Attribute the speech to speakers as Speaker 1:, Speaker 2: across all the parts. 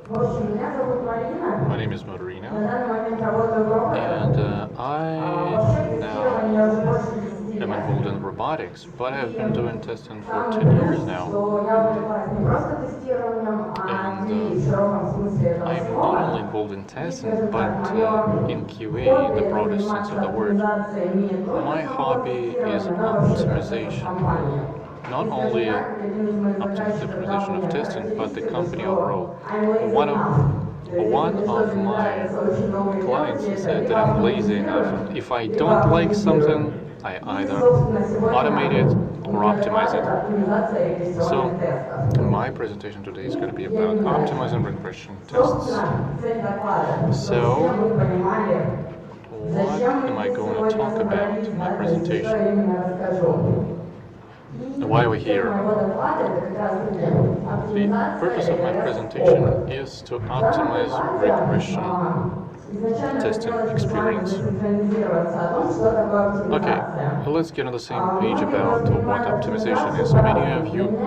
Speaker 1: My name is Marina, and I now am involved in robotics, but I've been doing testing for 10 years now. And I'm not only involved in testing, but in QA in the broadest sense of the word. My hobby is optimization. Not only optimization of testing, but the company overall. One of my clients said that I'm lazy enough. If I don't like something, I either automate it or optimize it. So my presentation today is going to be about optimizing regression tests. So what am I going to talk about in my presentation? Why are we here? The purpose of my presentation is to optimize regression testing experience. Okay, let's get on the same page about what optimization is. Many of you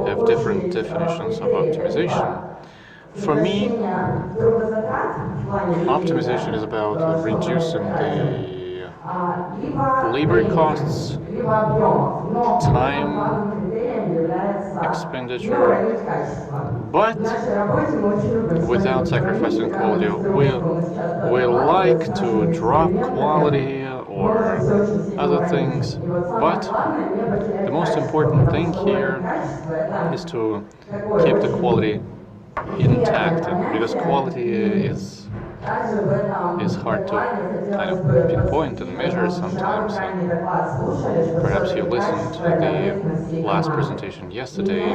Speaker 1: have different definitions of optimization. For me, optimization is about reducing the labor costs, time, expenditure, but without sacrificing quality. We like to drop quality or other things, but the most important thing here is to keep the quality intact, because quality is hard to kind of pinpoint and measure sometimes. And perhaps you listened to the last presentation yesterday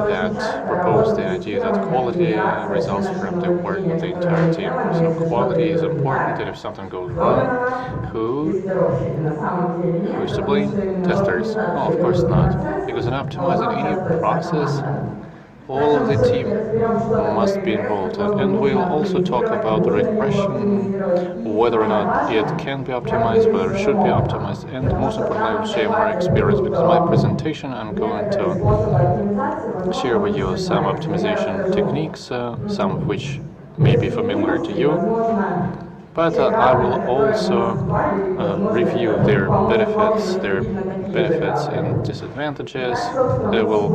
Speaker 1: that proposed the idea that quality results from the work of the entire team. So quality is important, and if something goes wrong, who's to blame? Testers? No, of course not. Because in optimizing any process, all of the team must be involved, and we'll also talk about regression, whether or not it can be optimized, whether it should be optimized, and most importantly, I will share my experience, because in my presentation I'm going to share with you some optimization techniques, some of which may be familiar to you, but I will also review their benefits and disadvantages. I will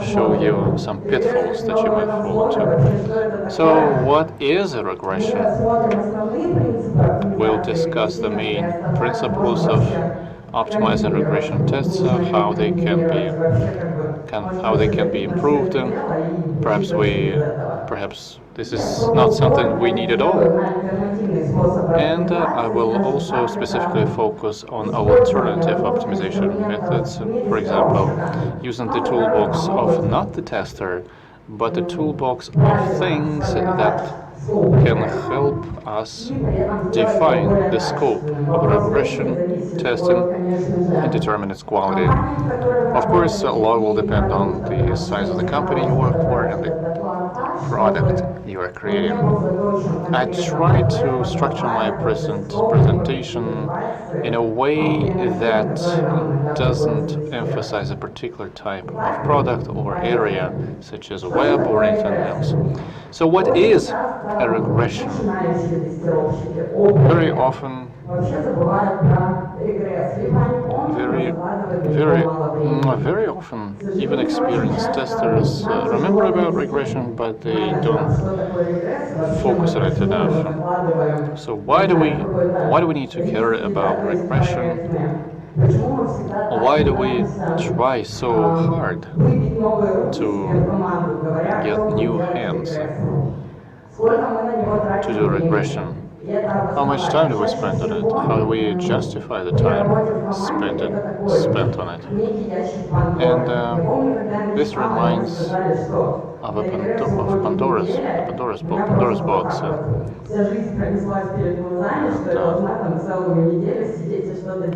Speaker 1: show you some pitfalls that you might fall into. So, what is a regression? We'll discuss the main principles of optimizing regression tests, how they can be improved, and perhaps this is not something we need at all. And I will also specifically focus on alternative optimization methods, for example, using the toolbox of not the tester, but the toolbox of things that can help us define the scope of regression testing and determine its quality. Of course, a lot will depend on the size of the company you work for and the product you are creating. I try to structure my presentation in a way that doesn't emphasize a particular type of product or area, such as a web or anything else. So what is a regression? Very often, even experienced testers remember about regression, but they don't focus on it enough. So why do we need to care about regression? Why do we try so hard to get new hands to do regression? How much time do we spend on it? How do we justify the time spent on it? And this reminds of Pandora's box.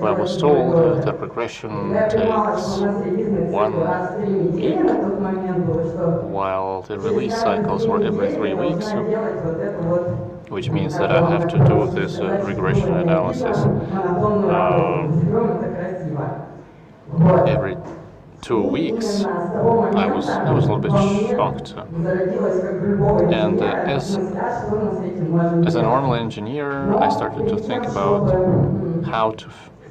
Speaker 1: I was told that regression takes 1 week, while the release cycles were every 3 weeks. Which means that I have to do this regression analysis every 2 2 weeks, I was a little bit shocked. And as a normal engineer, I started to think about how to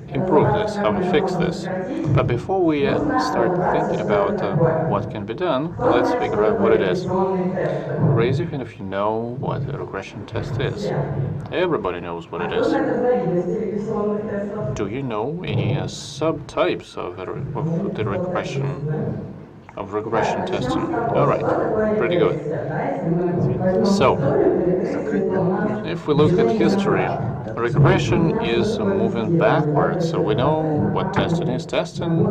Speaker 1: improve this, how to fix this. But before we start thinking about what can be done, let's figure out what it is. Raise your hand if you know what a regression test is. Everybody knows what it is. Do you know any subtypes of the regression testing? All right, pretty good. So, if we look at history, regression is moving backwards. So we know what testing is. Testing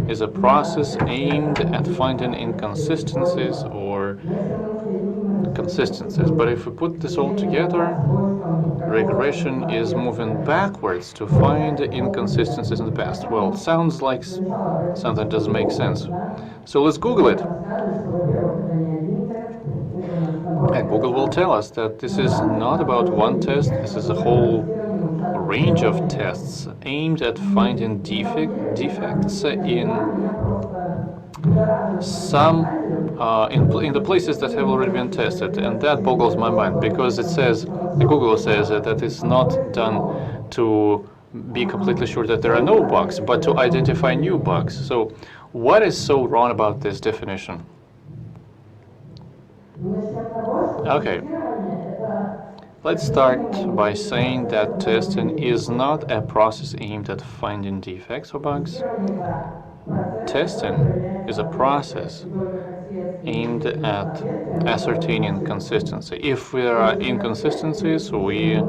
Speaker 1: is a process aimed at finding inconsistencies or consistencies. But if we put this all together, regression is moving backwards to find inconsistencies in the past. Well, sounds like something doesn't make sense. So let's Google it. And Google will tell us that this is not about one test, this is a whole range of tests aimed at finding defects in some in the places that have already been tested, and that boggles my mind because it says, Google says that it's not done to be completely sure that there are no bugs, but to identify new bugs. So what is so wrong about this definition? Okay, let's start by saying that testing is not a process aimed at finding defects or bugs. Testing is a process aimed at ascertaining consistency. If there are inconsistencies, we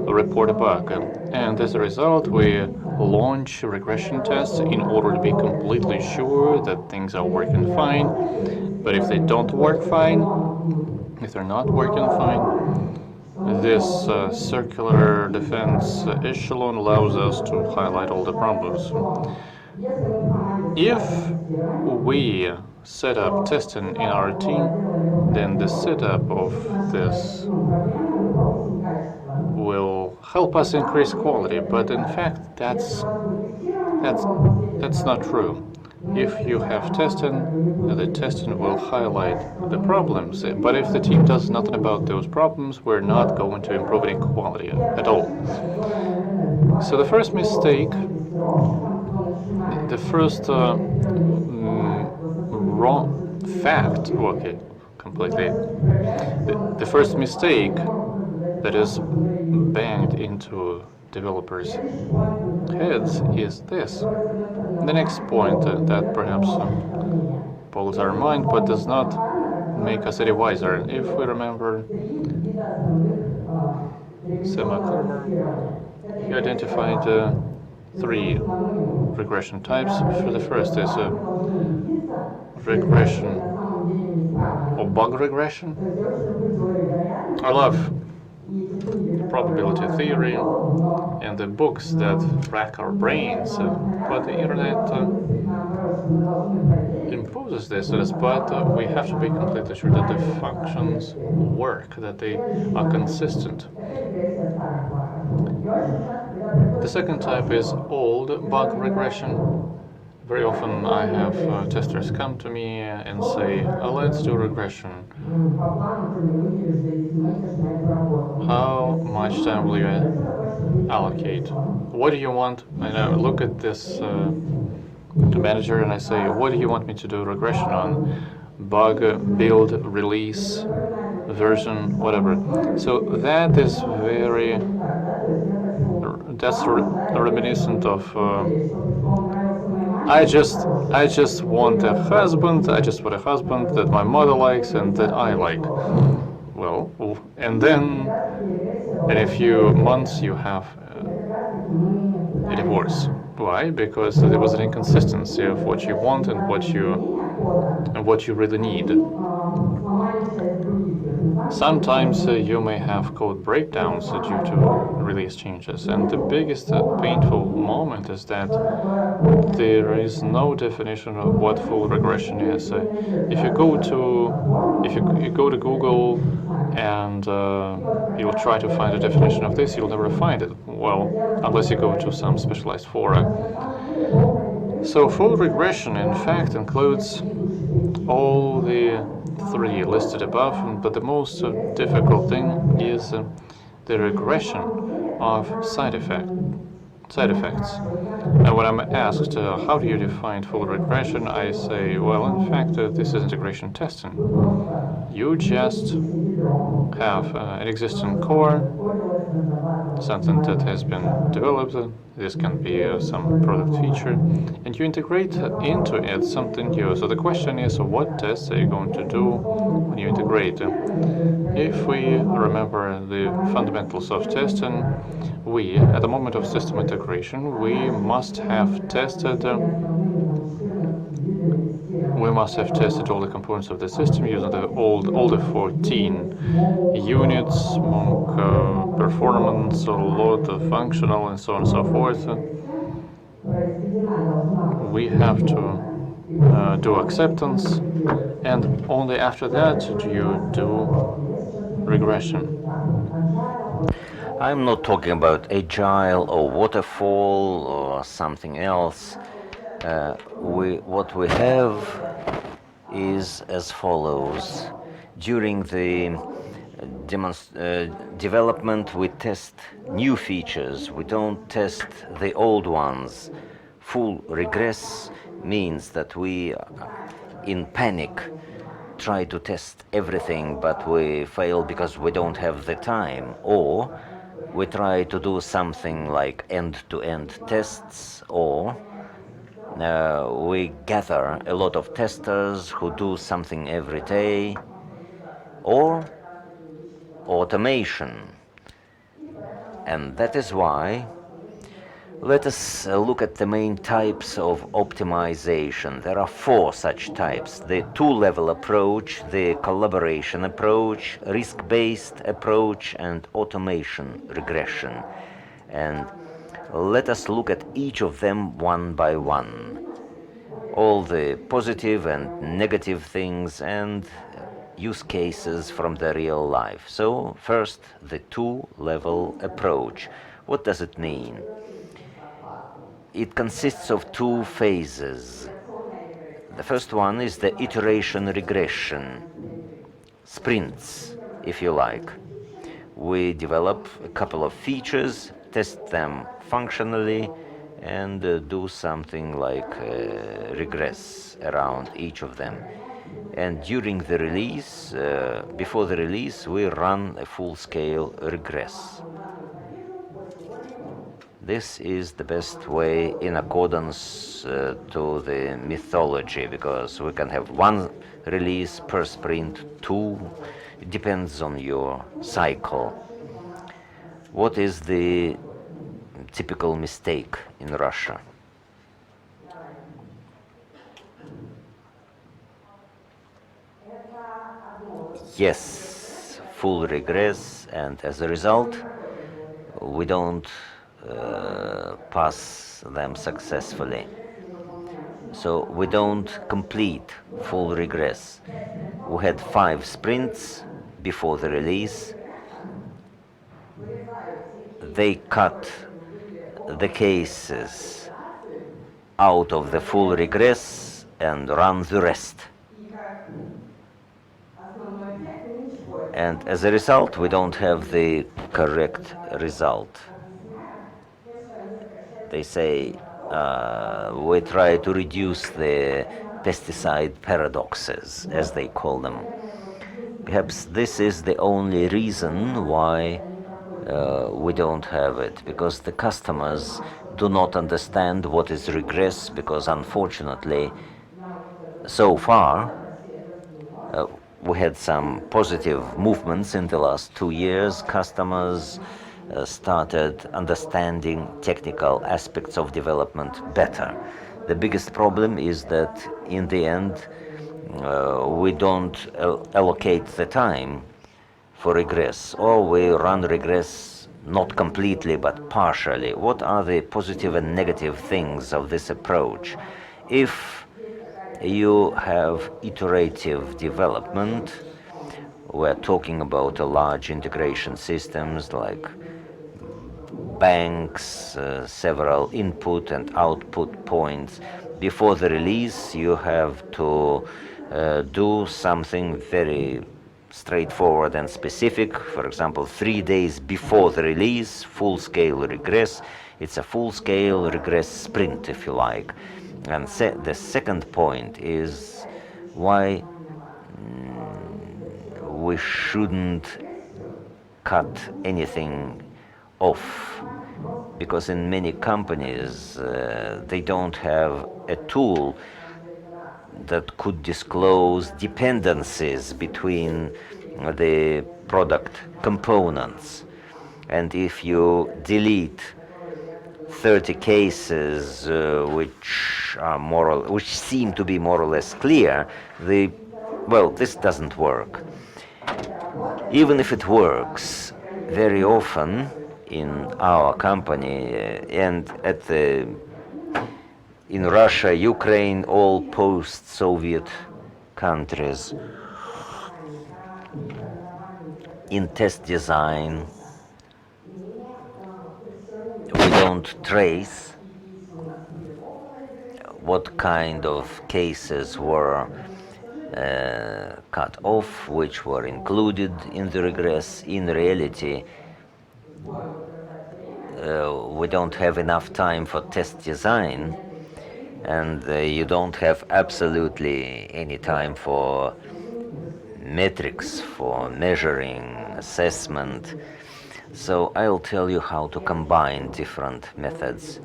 Speaker 1: report a bug, and as a result, we launch regression tests in order to be completely sure that things are working fine. But if they don't work fine, if they're not working fine, this circular defense echelon allows us to highlight all the problems. If we set up testing in our team, then the setup of this will help us increase quality. But in fact, that's not true. If you have testing, the testing will highlight the problems. But if the team does nothing about those problems, we're not going to improve any quality at all. So the first mistake, the first wrong fact, okay, completely. The first mistake that is banged into developers' heads is this. The next point that perhaps boggles our mind but does not make us any wiser. If we remember Semakhov, he identified 3 regression types. For the first is regression or bug regression. I love probability theory and the books that rack our brains, but the internet imposes this on us, but we have to be completely sure that the functions work, that they are consistent. The second type is old bug regression. Very often I have testers come to me and say, let's do regression. How much time will you allocate? What do you want? And I look at this manager and I say, what do you want me to do regression on? Bug, build, release, version, whatever. So that is that's reminiscent of I just want a husband. I just want a husband that my mother likes and that I like. Well, and then in a few months you have a divorce. Why? Because there was an inconsistency of what you want and what you really need. Sometimes you may have code breakdowns due to release changes, and the biggest painful moment is that there is no definition of what full regression is. If you go to Google and you'll try to find a definition of this, you'll never find it. Well, unless you go to some specialized fora. So full regression, in fact, includes all the three listed above, but the most difficult thing is the regression of side effects. And when I'm asked how do you define full regression, I say, well, in fact, this is integration testing. You just have an existing core, something that has been developed. This can be some product feature, and you integrate into it something new. So the question is, what tests are you going to do when you integrate? If we remember the fundamentals of testing, at the moment of system integration, we must have tested all the components of the system using all the 14 units, monk, performance, load, functional, and so on and so forth. We have to do acceptance, and only after that do you do regression.
Speaker 2: I'm not talking about agile or waterfall or something else. What we have is as follows. During the development, we test new features. We don't test the old ones. Full regress means that we, in panic, try to test everything, but we fail because we don't have the time, or we try to do something like end-to-end tests, or we gather a lot of testers who do something every day, or automation. And that is why let us look at the main types of optimization. There are 4 such types: the two-level approach, the collaboration approach, risk-based approach, and automation regression. And let us look at each of them one by one. All the positive and negative things and use cases from the real life. So first, the two-level approach. What does it mean? It consists of 2 phases. The first one is the iteration regression, sprints, if you like. We develop a couple of features, test them functionally, and do something like regress around each of them. And during the release, before the release, we run a full-scale regress. This is the best way in accordance to the mythology, because we can have 1 release per sprint, 2, it depends on your cycle. What is the typical mistake in Russia? Yes, full regress, and as a result, we don't pass them successfully. So we don't complete full regress. We had 5 sprints before the release. They cut the cases out of the full regress and run the rest. And as a result, we don't have the correct result. They say we try to reduce the pesticide paradoxes, as they call them. Perhaps this is the only reason why we don't have it, because the customers do not understand what is regress, because unfortunately, so far, we had some positive movements in the last 2 years. Customers started understanding technical aspects of development better. The biggest problem is that in the end, we don't allocate the time for regress, or we run regress not completely but partially. What are the positive and negative things of this approach? If you have iterative development, we're talking about a large integration systems like banks, several input and output points. Before the release, you have to do something very straightforward and specific. For example, 3 days before the release, full-scale regress. It's a full-scale regress sprint, if you like. And the second point is why we shouldn't cut anything off, because in many companies they don't have a tool that could disclose dependencies between the product components. And if you delete 30 cases which seem to be more or less clear, this doesn't work. Even if it works, very often in our company and in Russia, Ukraine, all post-Soviet countries, in test design, we don't trace what kind of cases were cut off, which were included in the regress. In reality, we don't have enough time for test design, and you don't have absolutely any time for metrics, for measuring, assessment. So I'll tell you how to combine different methods.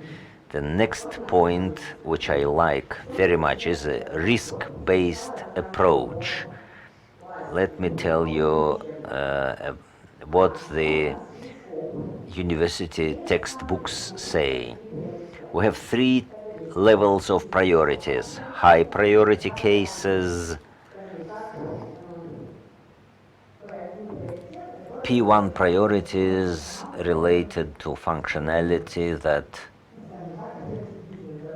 Speaker 2: The next point, which I like very much, is a risk-based approach. Let me tell you what the university textbooks say. We have 3 levels of priorities: high priority cases, P1 priorities related to functionality that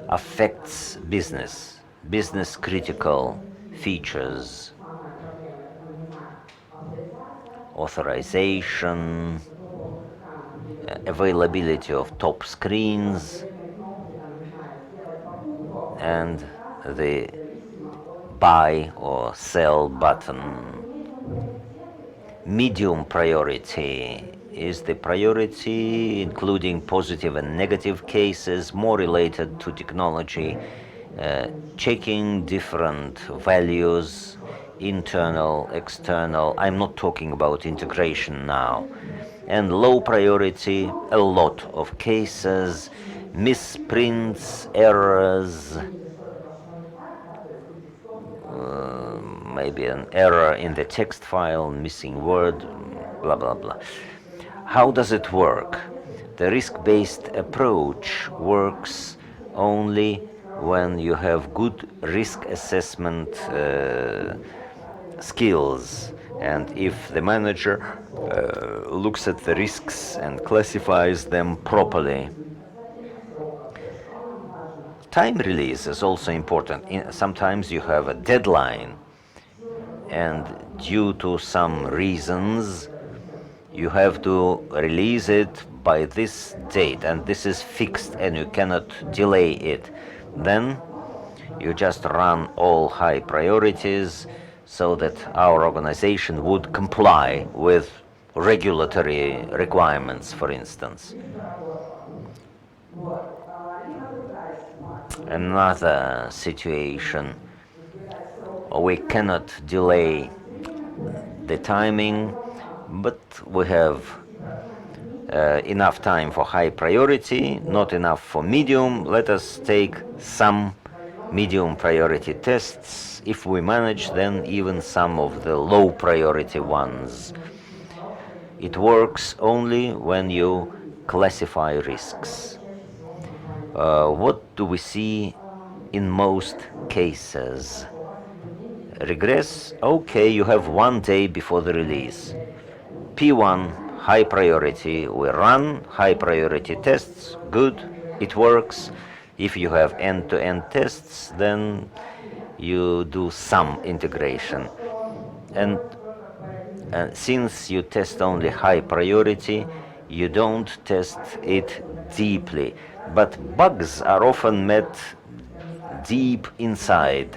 Speaker 2: affects business critical features, authorization, availability of top screens, and the buy or sell button. Medium priority is the priority including positive and negative cases, more related to technology, checking different values, internal, external. I'm not talking about integration now. And low priority, a lot of cases, misprints, errors, maybe an error in the text file, missing word, blah, blah, blah. How does it work? The risk-based approach works only when you have good risk assessment skills, and if the manager looks at the risks and classifies them properly. Time release is also important. Sometimes you have a deadline, and due to some reasons you have to release it by this date, and this is fixed and you cannot delay it. Then you just run all high priorities so that our organization would comply with regulatory requirements, for instance. Another situation, we cannot delay the timing, but we have enough time for high priority, not enough for medium. Let us take some medium priority tests. If we manage, then even some of the low priority ones. It works only when you classify risks. What do we see in most cases? Regress, okay, you have 1 day before the release. P1, high priority, we run high priority tests, good, it works. If you have end-to-end tests, then you do some integration. And since you test only high priority, You don't test it deeply. But bugs are often met deep inside,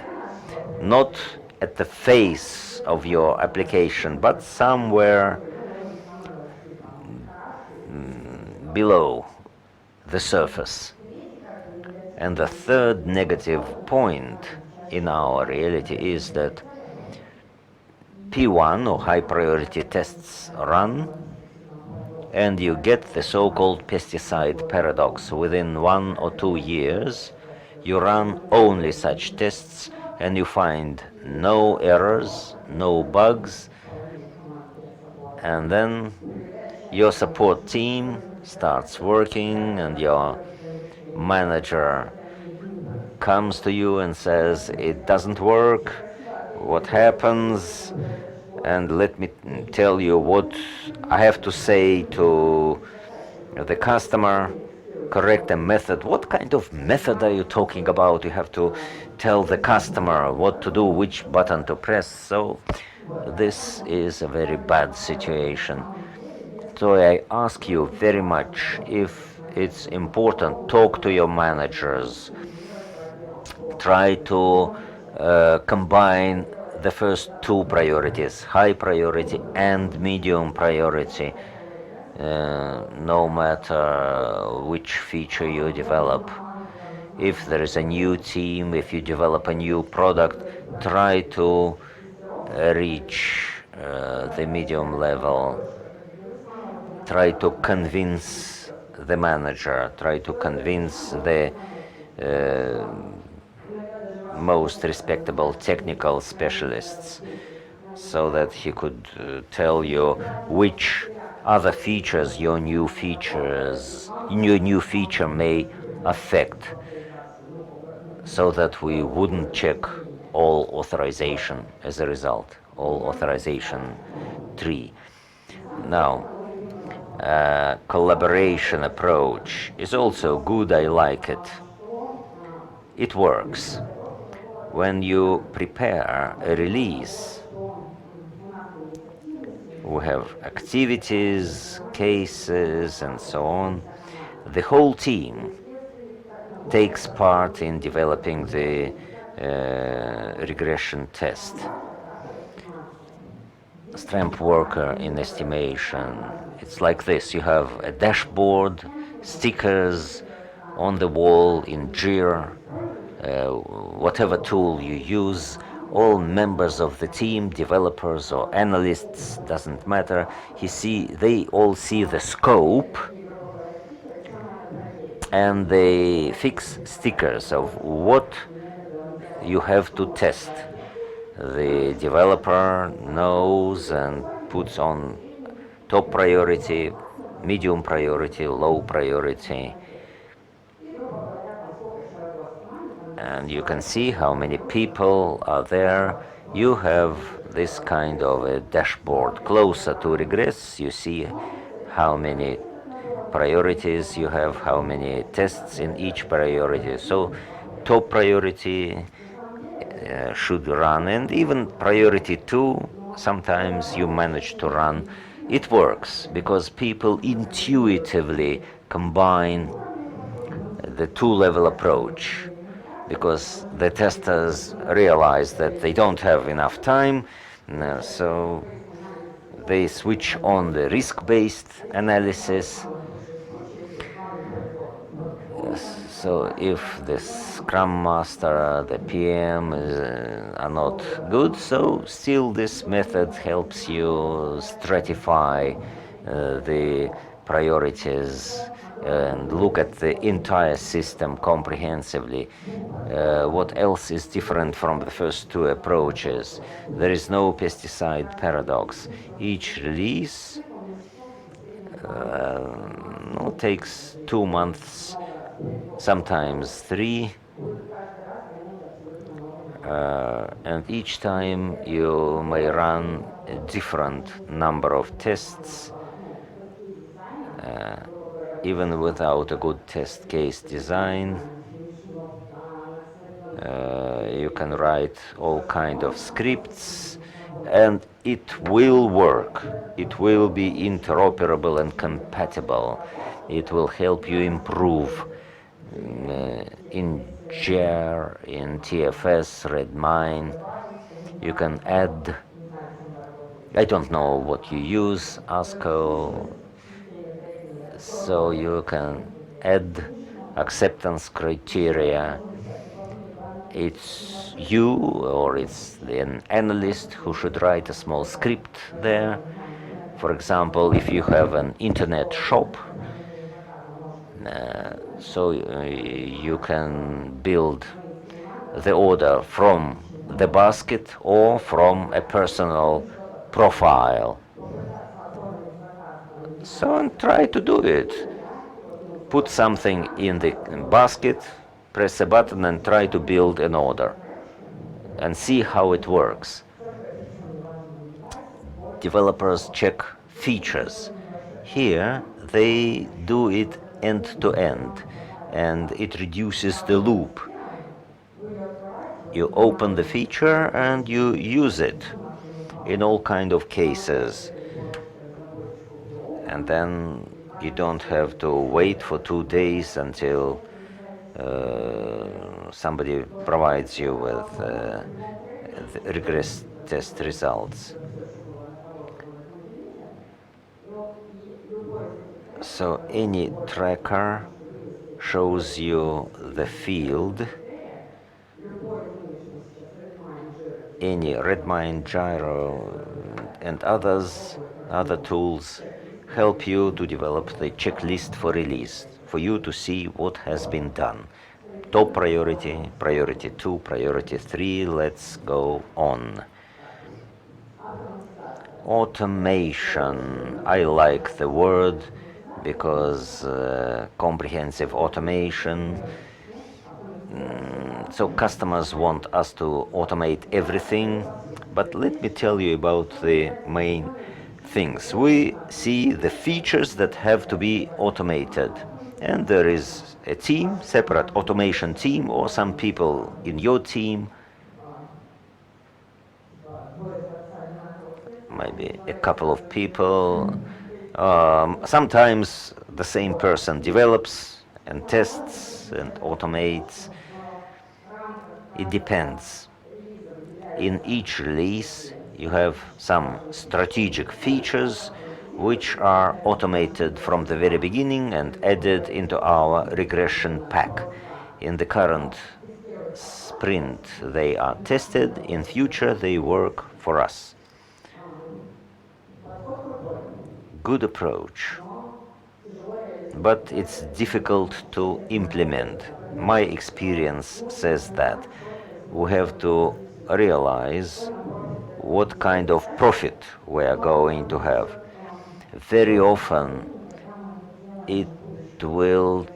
Speaker 2: not at the face of your application, but somewhere below the surface. And the third negative point in our reality is that P1 or high priority tests run, and you get the so-called pesticide paradox. Within 1 or 2 years, you run only such tests and you find no errors, no bugs, and then your support team starts working and your manager comes to you and says, it doesn't work, what happens? And let me tell you what I have to say to the customer, correct a method. What kind of method are you talking about? You have to tell the customer what to do, which button to press. So this is a very bad situation. So I ask you very much, if it's important, talk to your managers. Try to combine the first two priorities, high priority and medium priority, no matter which feature you develop. If there is a new team, if you develop a new product, try to reach the medium level. Try to convince the manager, try to convince the most respectable technical specialists, so that he could tell you which other features your new feature may affect, so that we wouldn't check all authorization as a result, all authorization tree. Now, collaboration approach is also good. I like it. It works. When you prepare a release, we have activities, cases, and so on. The whole team takes part in developing the regression test. Strength worker in estimation. It's like this. You have a dashboard, stickers on the wall in Jira, whatever tool you use. All members of the team, developers or analysts, doesn't matter. They all see the scope, and they fix stickers of what you have to test. The developer knows and puts on top priority, medium priority, low priority. And you can see how many people are there. You have this kind of a dashboard. Closer to regress, you see how many priorities you have, how many tests in each priority. So top priority should run, and even priority 2 sometimes you manage to run. It works because people intuitively combine the two-level approach, because the testers realize that they don't have enough time, so they switch on the risk-based analysis. So if the Scrum Master, the PM are not good, so still this method helps you stratify the priorities and look at the entire system comprehensively. What else is different from the first two approaches? There is no pesticide paradox. Each release takes 2 months, sometimes 3, and each time you may run a different number of tests. Even without a good test case design, you can write all kind of scripts and it will work. It will be interoperable and compatible. It will help you improve in JAR, in TFS, Redmine. You can add, I don't know what you use, ASCO, so you can add acceptance criteria. It's you or it's an analyst who should write a small script there. For example, if you have an internet shop, so you can build the order from the basket or from a personal profile. So and try to do it. Put something in the basket, press a button and try to build an order and see how it works. Developers check features. Here they do it end to end and it reduces the loop. You open the feature and you use it in all kind of cases. And then you don't have to wait for 2 days until somebody provides you with the regress test results. So any tracker shows you the field. Any Redmine, Gyro, and other tools help you to develop the checklist for release, for you to see what has been done. Top priority, priority 2, priority 3, let's go on. Automation, I like the word because comprehensive automation. So customers want us to automate everything, but let me tell you about the main things. We see the features that have to be automated, and there is a team, separate automation team, or some people in your team, maybe a couple of people. Sometimes the same person develops and tests and automates. It depends. In each release, you have some strategic features which are automated from the very beginning and added into our regression pack. In the current sprint, they are tested. In future, they work for us. Good approach, but it's difficult to implement. My experience says that we have to realize what kind of profit we are going to have. Very often it will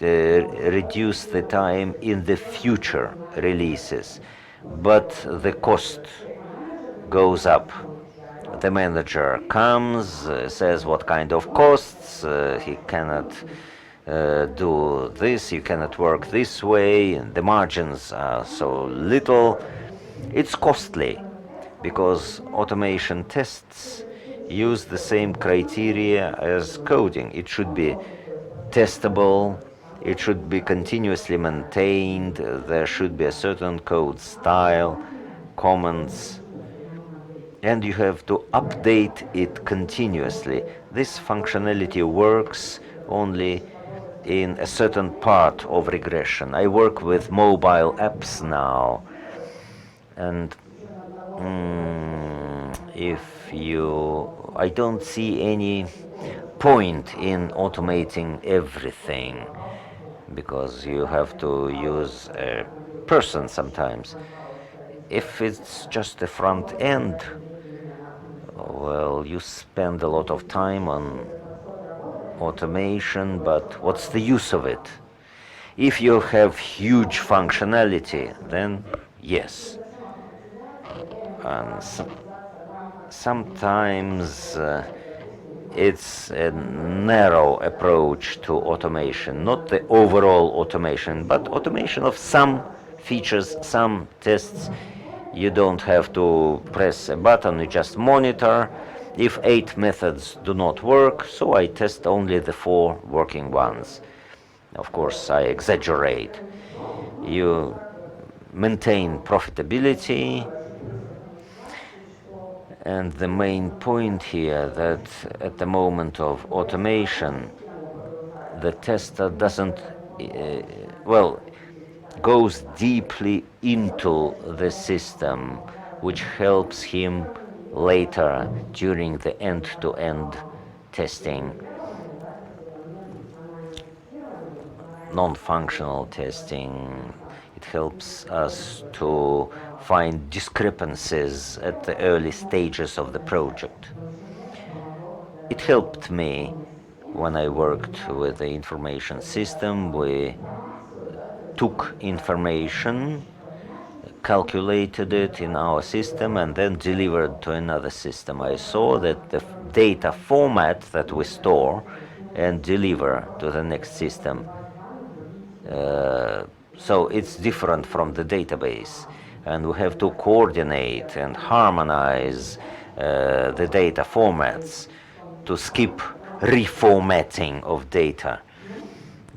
Speaker 2: reduce the time in the future releases, but the cost goes up. The manager comes, says what kind of costs, he cannot do this, you cannot work this way, and the margins are so little. It's costly because automation tests use the same criteria as coding. It should be testable, it should be continuously maintained, there should be a certain code style, comments, and you have to update it continuously. This functionality works only in a certain part of regression. I work with mobile apps now, and I don't see any point in automating everything, because you have to use a person sometimes. If it's just the front end, well, you spend a lot of time on automation, but what's the use of it? If you have huge functionality, then yes. And sometimes it's a narrow approach to automation, not the overall automation, but automation of some features, some tests. You don't have to press a button, you just monitor. If 8 methods do not work, so I test only the 4 working ones. Of course, I exaggerate. You maintain profitability, and the main point here that at the moment of automation, the tester doesn't, goes deeply into the system, which helps him later during the end-to-end testing, non-functional testing. It helps us to find discrepancies at the early stages of the project. It helped me when I worked with the information system. We took information, calculated it in our system, and then delivered to another system. I saw that the data format that we store and deliver to the next system, so it's different from the database, and we have to coordinate and harmonize the data formats to skip reformatting of data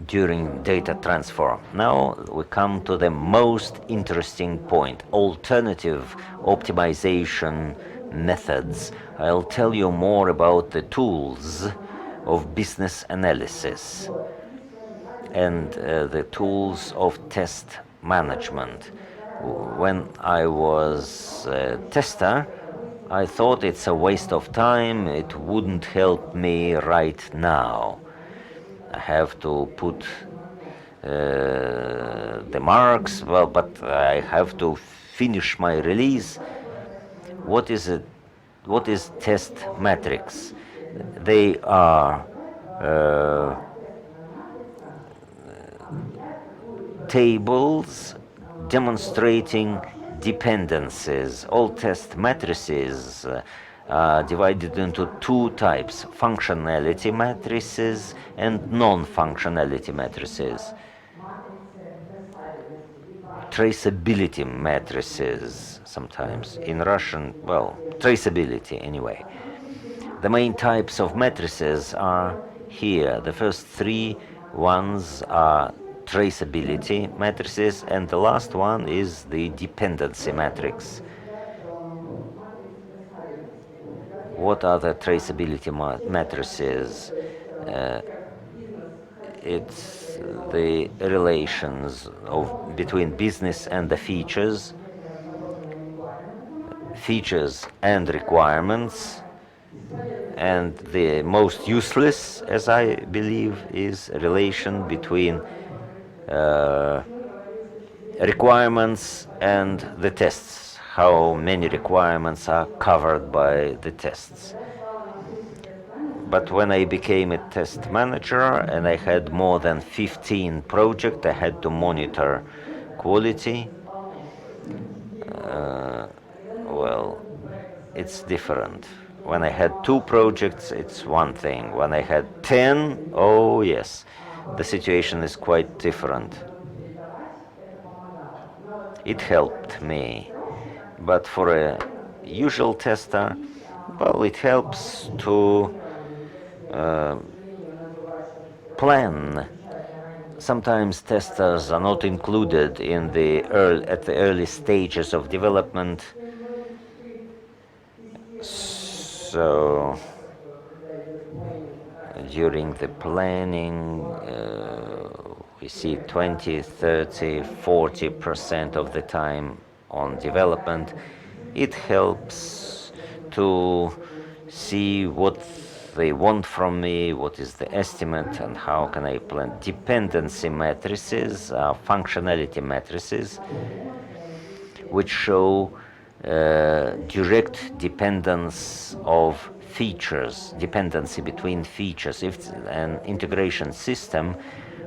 Speaker 2: during data transfer. Now we come to the most interesting point, alternative optimization methods. I'll tell you more about the tools of business analysis and the tools of test management. When I was a tester, I thought it's a waste of time, it wouldn't help me right now. I have to put the marks, well, but I have to finish my release. What is it? What is test metrics? They are tables demonstrating dependencies. All test matrices are divided into 2 types: functionality matrices and non-functionality matrices. Traceability matrices, sometimes. In Russian, well, traceability anyway. The main types of matrices are here. The first 3 ones are traceability matrices, and the last one is the dependency matrix. What are the traceability matrices? It's the relations between business and the features and requirements, and the most useless, as I believe, is relation between requirements and the tests. How many requirements are covered by the tests. But when I became a test manager and I had more than 15 projects, I had to monitor quality. Well, it's different. When I had 2 projects, it's one thing. When I had 10, oh yes, the situation is quite different. It helped me. But for a usual tester, well, it helps to plan. Sometimes testers are not included in at the early stages of development. So during the planning, we see 20, 30, 40% of the time on development. It helps to see what they want from me, what is the estimate, and how can I plan. Dependency matrices are functionality matrices which show direct dependence of features, dependency between features. If it's an integration system,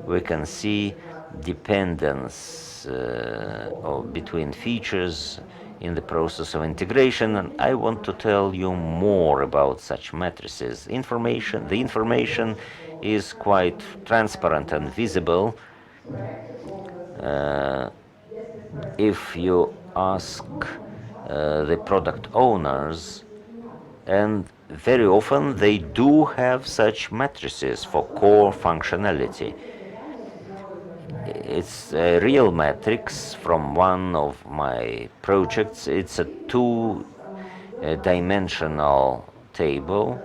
Speaker 2: we can see dependence between features in the process of integration, and I want to tell you more about such matrices. The information is quite transparent and visible. If you ask the product owners, and very often they do have such matrices for core functionality. It's a real matrix from one of my projects. It's a two-dimensional table,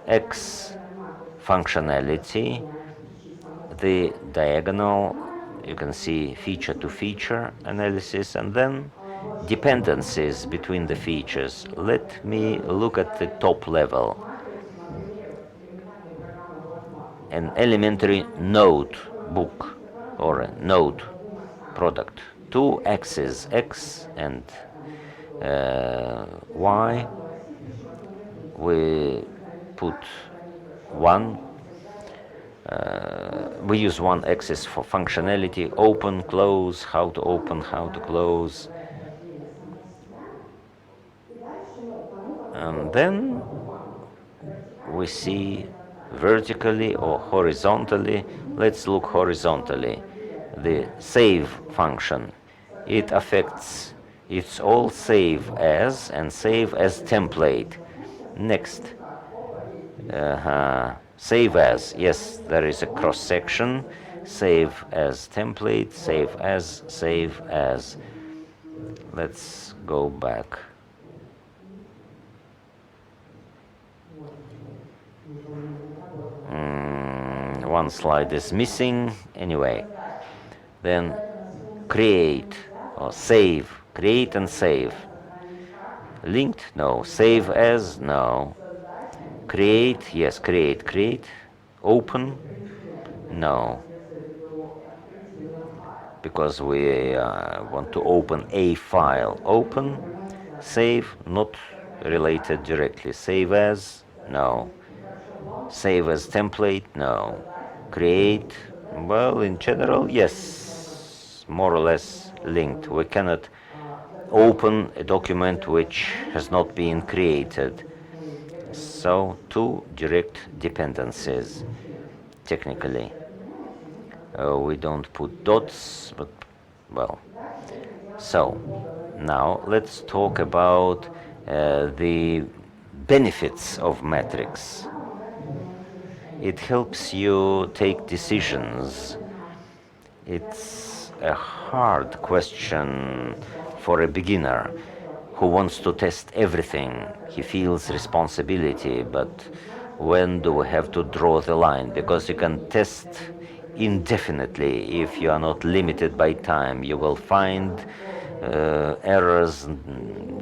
Speaker 2: X functionality, the diagonal, you can see feature to feature analysis, and then dependencies between the features. Let me look at the top level. An elementary notebook or a node product. Two axes, X and Y. We put one. We use one axis for functionality, open, close, how to open, how to close. And then we see vertically or horizontally. Let's look horizontally. The save function. It affects, it's all save as and save as template. Next. Save as, yes, there is a cross section. Save as template, save as, save as. Let's go back. One slide is missing. Anyway, then create or save, create and save. Linked? No. Save as? No. Create? Yes, create. Open? No. Because we want to open a file. Open, save, not related directly. Save as? No. Save as template? No. Create? Well, in general, yes, more or less linked. We cannot open a document which has not been created. So, two direct dependencies, technically. We don't put dots, but, well. So, now let's talk about the benefits of matrix. It helps you take decisions. It's a hard question for a beginner who wants to test everything. He feels responsibility, but when do we have to draw the line? Because you can test indefinitely if you are not limited by time. You will find errors,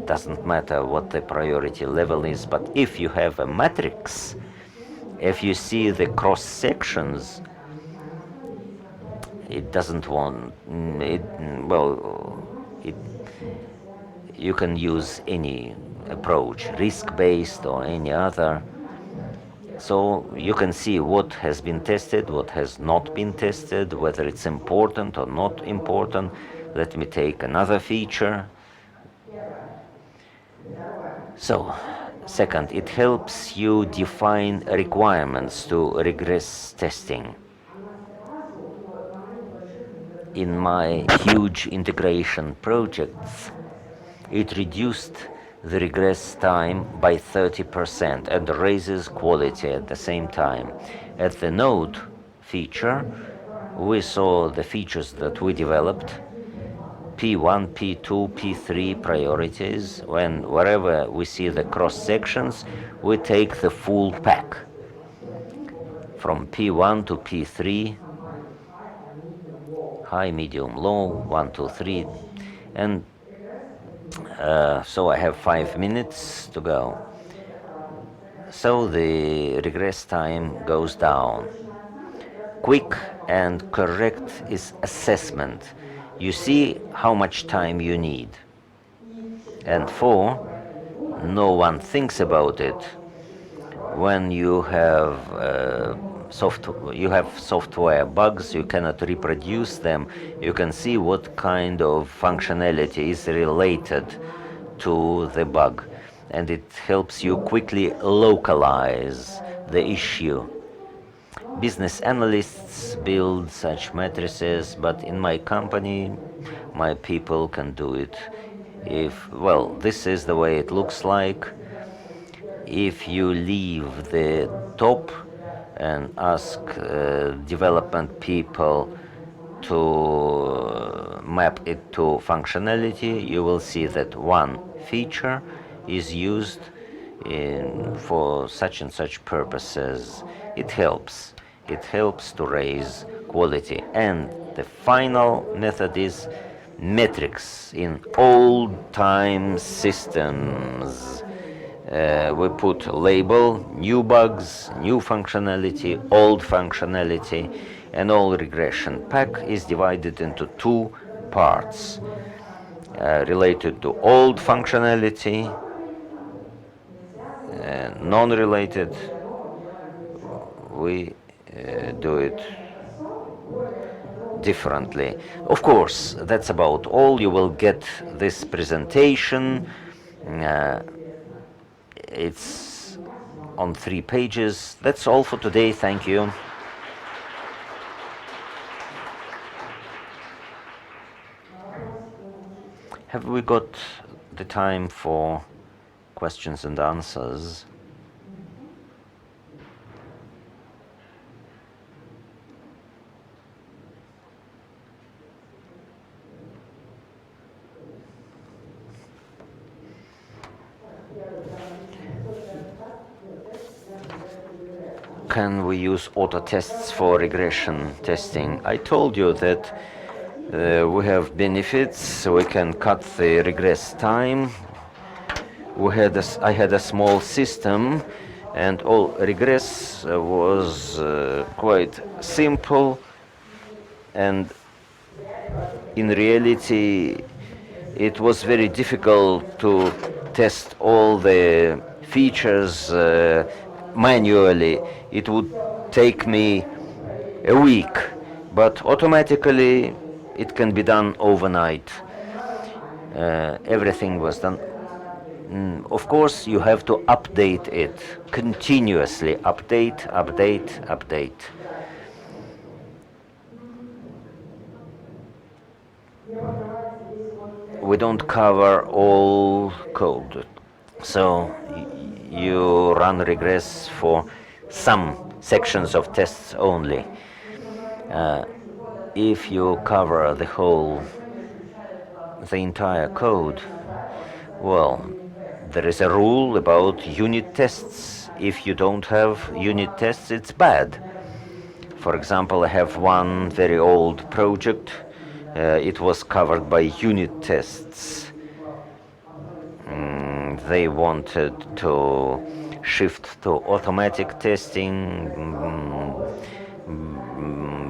Speaker 2: doesn't matter what the priority level is, but if you have a matrix, if you see the cross sections, it doesn't want it. Well, you can use any approach, risk-based or any other. So you can see what has been tested, what has not been tested, whether it's important or not important. Let me take another feature. So, second, it helps you define requirements to regress testing. In my huge integration projects, it reduced the regress time by 30% and raises quality at the same time. At the node feature, we saw the features that we developed, P1, P2, P3 priorities. Wherever we see the cross sections, we take the full pack. From P1 to P3, high, medium, low, 1, 2, 3, and so I have 5 minutes to go. So the regress time goes down. Quick and correct is assessment. You see how much time you need. And 4, no one thinks about it. When you have software bugs, you cannot reproduce them. You can see what kind of functionality is related to the bug, and it helps you quickly localize the issue. Business analysts build such matrices, but in my company, my people can do it Well, this is the way it looks like. If you leave the top and ask development people to map it to functionality, you will see that one feature is used for such and such purposes. It helps. It helps to raise quality. And the final method is metrics. In old-time systems, we put label, new bugs, new functionality, old functionality, and all regression pack is divided into two parts related to old functionality, non-related. We do it differently. Of course, that's about all. You will get this presentation. It's on 3 pages. That's all for today. Thank you. Have we got the time for questions and answers? Can we use auto tests for regression testing? I told you that we have benefits. We can cut the regress time. I had a small system, and all regress was quite simple, and in reality it was very difficult to test all the features manually. It would take me a week, but automatically it can be done overnight. Everything was done. Of course, you have to update it continuously. Update, update, update. We don't cover all code, so you run regress for some sections of tests only. If you cover the entire code, well, there is a rule about unit tests. If you don't have unit tests, it's bad. For example, I have one very old project. It was covered by unit tests. They wanted to shift to automatic testing,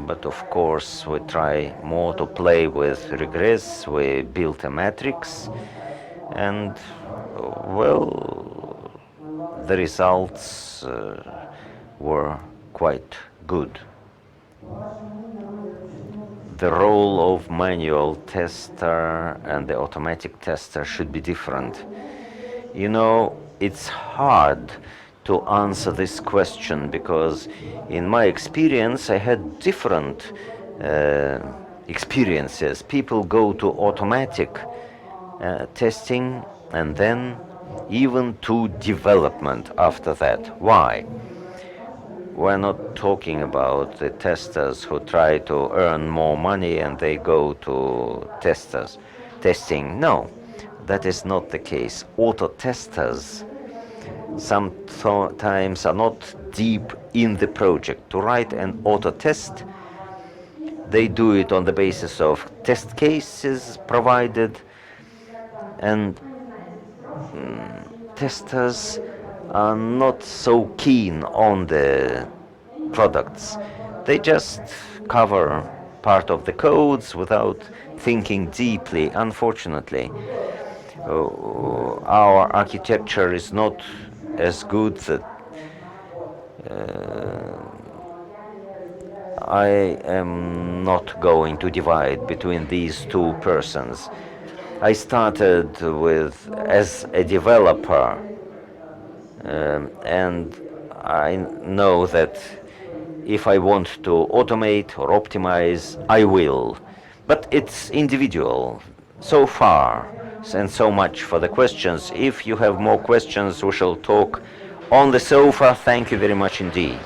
Speaker 2: but of course we try more to play with regress. We built a matrix, and well, the results were quite good. The role of manual tester and the automatic tester should be different. You know, it's hard to answer this question because in my experience I had different experiences. People go to automatic testing and then even to development after that. Why? We're not talking about the testers who try to earn more money and they go to testing. No, that is not the case. Auto testers sometimes are not deep in the project. To write an auto test, they do it on the basis of test cases provided, and testers are not so keen on the products. They just cover part of the codes without thinking deeply, unfortunately. Our architecture is not as good that I am not going to divide between these two persons. I started as a developer, and I know that if I want to automate or optimize, I will. But it's individual. So far, And so much for the questions. If you have more questions, we shall talk on the sofa. Thank you very much indeed.